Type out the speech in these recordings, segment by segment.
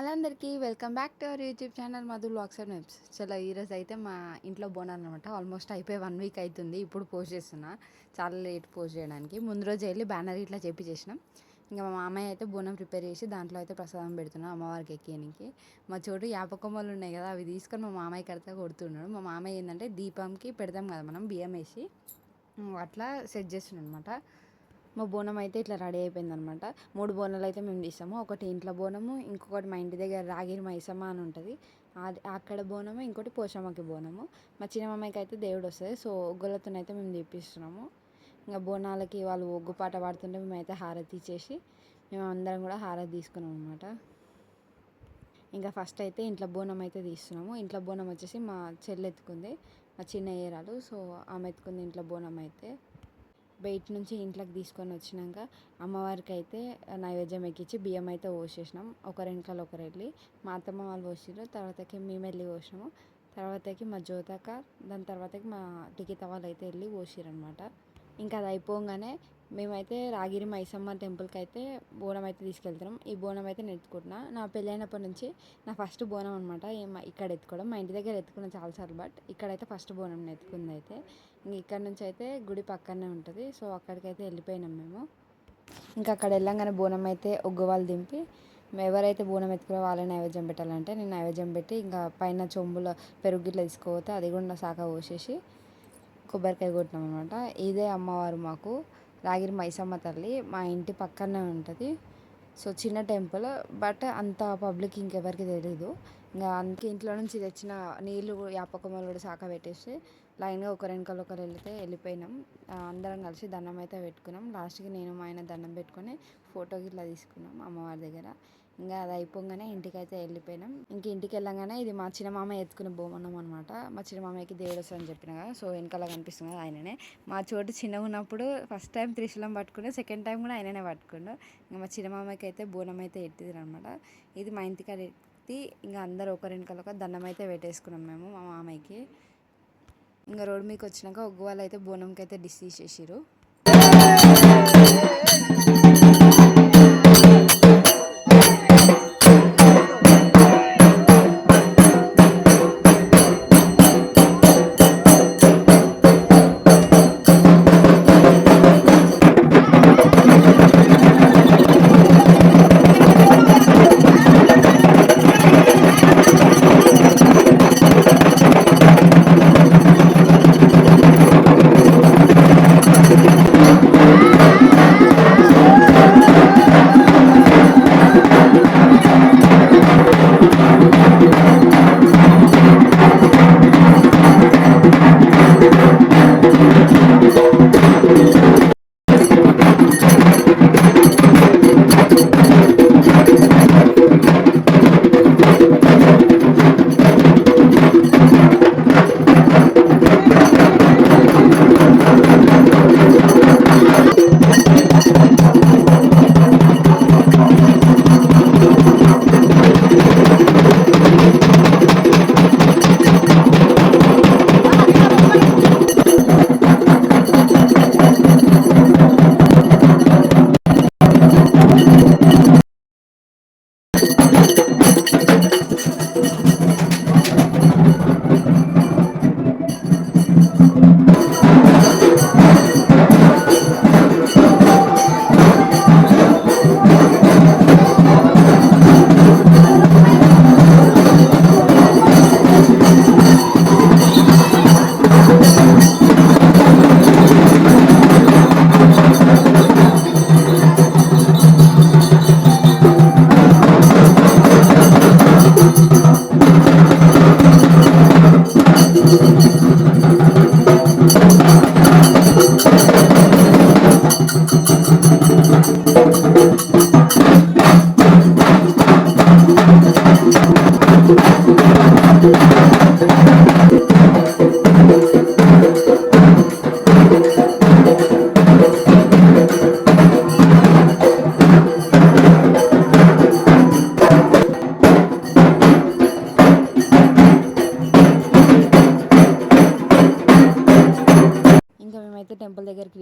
Hello అందరికీ welcome back to our YouTube channel Madhu vlogs and webs. చలో ఈరోజు అయితే మా ఇంట్లో బోనాలు అనమాట. ఆల్మోస్ట్ అయిపోయి 1 వీక్ అవుతుంది. ఇప్పుడు పోస్ట్ చేస్తున్నా, చాలా లేట్ పోస్ట్ చేయడానికి. ముందు రోజు వెళ్ళి బ్యానర్ ఇట్లా చేసినాం. ఇంకా మా మామయ్య అయితే బోనం ప్రిపేర్ చేసి దాంట్లో అయితే ప్రసాదం పెడుతున్నాం అమ్మవారికి ఎక్కేయడానికి. మా చోటు యాపకొమ్మలు ఉన్నాయి కదా, అవి తీసుకొని మా మామయ్య కడితే కొడుతున్నాడు. మా మామయ్య ఏంటంటే దీపంకి పెడతాం కదా మనం బియ్యం వేసి, అట్లా సెట్ చేస్తున్నాడు అనమాట. మా బోనం అయితే ఇట్లా రెడీ అయిపోయిందనమాట. 3 బోనాలు అయితే మేము తీసాము. ఒకటి ఇంట్లో బోనము, ఇంకొకటి మా ఇంటి దగ్గర రాగిరి మైసమ్మ అని ఉంటుంది, అది అక్కడ బోనము, ఇంకోటి పోషమ్మకి బోనము. మా చిన్న మామయ్యకి అయితే దేవుడు వస్తుంది, సో ఒగ్గులతోనైతే మేము తీపిస్తున్నాము. ఇంకా బోనాలకి వాళ్ళు ఒగ్గు పాట పాడుతుంటే మేమైతే హారతి ఇచ్చేసి మేము అందరం కూడా హారతి తీసుకున్నాం అనమాట. ఇంకా ఫస్ట్ అయితే ఇంట్లో బోనం అయితే తీస్తున్నాము. ఇంట్లో బోనం వచ్చేసి మా చెల్లి ఎత్తుకుంది, మా చిన్న ఏరాలు. సో ఆమె ఎత్తుకుంది ఇంట్లో బోనం అయితే. బయట నుంచి ఇంట్లోకి తీసుకొని వచ్చినాక అమ్మవారికి అయితే నైవేద్యం ఎక్కించి బియ్యం అయితే పోసేసినాం. ఒకరి ఇంట్లో ఒకరు వెళ్ళి మా అత్తమ్మ వాళ్ళు పోసిరు, తర్వాతకి మేము వెళ్ళి పోసినాము. తర్వాతకి మా జ్యోతక, దాని తర్వాతకి మా టికిత వాళ్ళు అయితే వెళ్ళి పోసిరు అనమాట. ఇంకా అది అయిపోగానే మేమైతే రాగిరి మైసమ్మ టెంపుల్కి అయితే బోనం అయితే తీసుకెళ్తున్నాం. ఈ బోనం అయితే నేను ఎత్తుకుంటున్నా. నా పెళ్ళైనప్పటి నుంచి నా ఫస్ట్ బోనం అనమాట ఇక్కడ ఎత్తుకోవడం. మా ఇంటి దగ్గర ఎత్తుకున్నాను చాలాసార్లు, బట్ ఇక్కడైతే ఫస్ట్ బోనం ఎత్తుకుంది. అయితే ఇంక ఇక్కడ నుంచి అయితే గుడి పక్కనే ఉంటుంది, సో అక్కడికైతే వెళ్ళిపోయినాం మేము. ఇంకా అక్కడ వెళ్ళంగానే బోనం అయితే ఒగ్గు వాళ్ళు దింపి ఎవరైతే బోనం ఎత్తుకునే వాళ్ళని నైవేద్యం పెట్టాలంటే నేను నైవేద్యం పెట్టి ఇంకా పైన చొంబుల పెరుగు గిట్ల తీసుకోపోతే అది కూడా శాఖ పోసేసి కొబ్బరికాయ కొట్టినాం అనమాట. ఇదే అమ్మవారు మాకు రాగిరి మైసమ్మ తల్లి, మా ఇంటి పక్కనే ఉంటుంది. సో చిన్న టెంపుల్, బట్ అంత పబ్లిక్ ఇంకెవరికి తెలీదు. ఇంకా అందుకే ఇంట్లో నుంచి తెచ్చిన నీళ్ళు యాపకొమ్మలు కూడా శాఖ పెట్టేసి లైన్గా ఒకరి వెనకాల ఒకరు వెళ్ళిపోయినాం. అందరం కలిసి దండం అయితే పెట్టుకున్నాం. లాస్ట్కి నేను మా ఆయన దండం పెట్టుకొని ఫోటోకి ఇట్లా తీసుకున్నాం అమ్మవారి దగ్గర. ఇంకా అది అయిపోగానే ఇంటికి అయితే వెళ్ళిపోయినాం. ఇంక ఇంటికి వెళ్ళగానే ఇది మా చిన్న మామయ్య ఎత్తుకునే బోనం అనమాట. మా చిన్న మామయ్యకి దేవుడు వస్తుందని చెప్పిన కదా, సో వెనకాల కనిపిస్తుంది కదా ఆయననే. మా చోటు చిన్నగా ఉన్నప్పుడు ఫస్ట్ టైం త్రిశూలం పట్టుకుంటే, సెకండ్ టైం కూడా ఆయననే పట్టుకుండు. ఇంకా మా చిన్న మామయ్యకి అయితే బోనం అయితే ఎత్తిది అనమాట. ఇది మా ఇంటికాడ ఎత్తి ఇంకా అందరూ ఒకరి వెనకాల ఒక దండం అయితే పెట్టేసుకున్నాం మేము మా మామయ్యకి. ఇంకా రోడ్డు మీకు వచ్చినాక ఒగ్గు వాళ్ళు అయితే బోనంకి అయితే డిష్ తీసేసారు.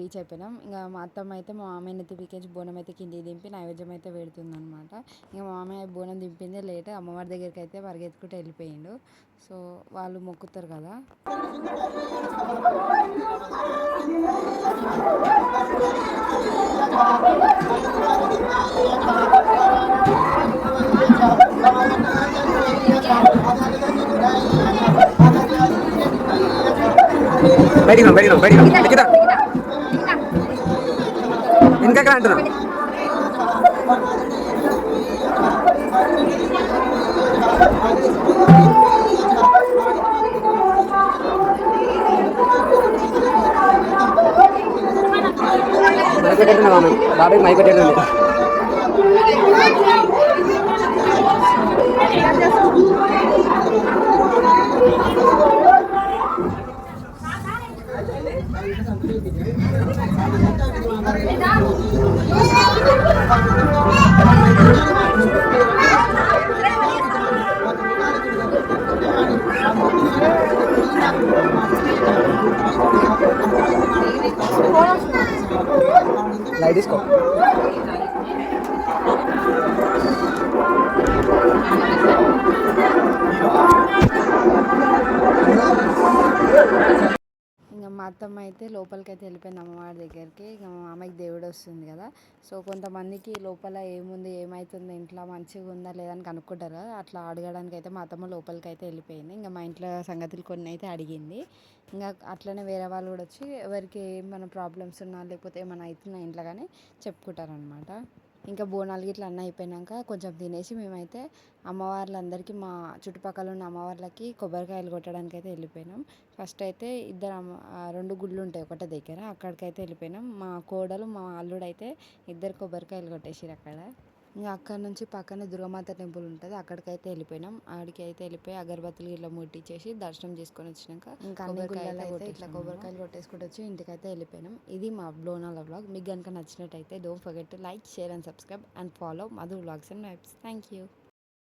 రీచ్ అయిపోయినాం. ఇంకా మా అత్తమ్మ అయితే మా మామయ్యని అయితే పీకేసి బోనం అయితే కిందికి దింపి నైవేద్యం అయితే పెడుతుంది అనమాట. ఇంకా మా మామయ్య బోనం దింపిందే లేట్, అమ్మవారి దగ్గరికి అయితే పరిగెత్తుకుంటూ వెళ్ళిపోయిండు. సో వాళ్ళు మొక్కుతారు కదా. బయటికి లిఖిత ఇంకా అంటున్నా బాబాయ్ మైక్ పెట్టండి. లైట్ తీసుకో. ఇంకా మా అత్తమ్మ అయితే లోపలికి అయితే వెళ్ళిపోయింది అమ్మవారి దగ్గరికి. ఇంకా మా మామయ్యకి దేవుడు వస్తుంది కదా. సో కొంతమందికి లోపల ఏముంది, ఏమవుతుంది, ఇంట్లో మంచిగా ఉందా లేదని కనుక్కుంటారు కదా. అట్లా అడగడానికి అయితే మా అత్తమ్మ లోపలికి అయితే వెళ్ళిపోయింది. ఇంకా మా ఇంట్లో సంగతులు కొన్ని అయితే అడిగింది. ఇంకా అట్లనే వేరే వాళ్ళు కూడా వచ్చి ఎవరికి ఏమైనా ప్రాబ్లమ్స్ ఉన్నా లేకపోతే ఏమైనా అవుతున్నా ఇంట్లో కానీ చెప్పుకుంటారనమాట. ఇంకా బోనాలు ఇట్లా అన్నీ అయిపోయినాక కొంచెం తినేసి మేమైతే అమ్మవార్లందరికీ మా చుట్టుపక్కల ఉన్న అమ్మవార్లకి కొబ్బరికాయలు కొట్టడానికి అయితే వెళ్ళిపోయినాం. ఫస్ట్ అయితే రెండు గుళ్ళు ఉంటాయి ఒకటే దగ్గర, అక్కడికైతే వెళ్ళిపోయినాం. మా కోడలు మా అల్లుడు అయితే ఇద్దరు కొబ్బరికాయలు కొట్టేసారు అక్కడ. ఇంకా అక్కడ నుంచి పక్కనే దుర్గామాత టెంపుల్ ఉంటుంది, అక్కడికైతే వెళ్ళిపోయినాం. ఆడికి అయితే వెళ్ళిపోయి అగరబత్తులు ఇట్లా ముట్టించేసి దర్శనం చేసుకొని వచ్చినాక ఇంకా అన్ని గుళ్ళలో అయితే ఇట్లా కొబ్బరికాయలు కొట్టేసుకుంటూ వచ్చి ఇంటికైతే వెళ్ళిపోయినాం. ఇది మా లోనాల వ్లాగ్. మీకు కనుక నచ్చినట్టయితే don't forget to like, share and subscribe and follow Madhu vlogs and vibes. Thank you.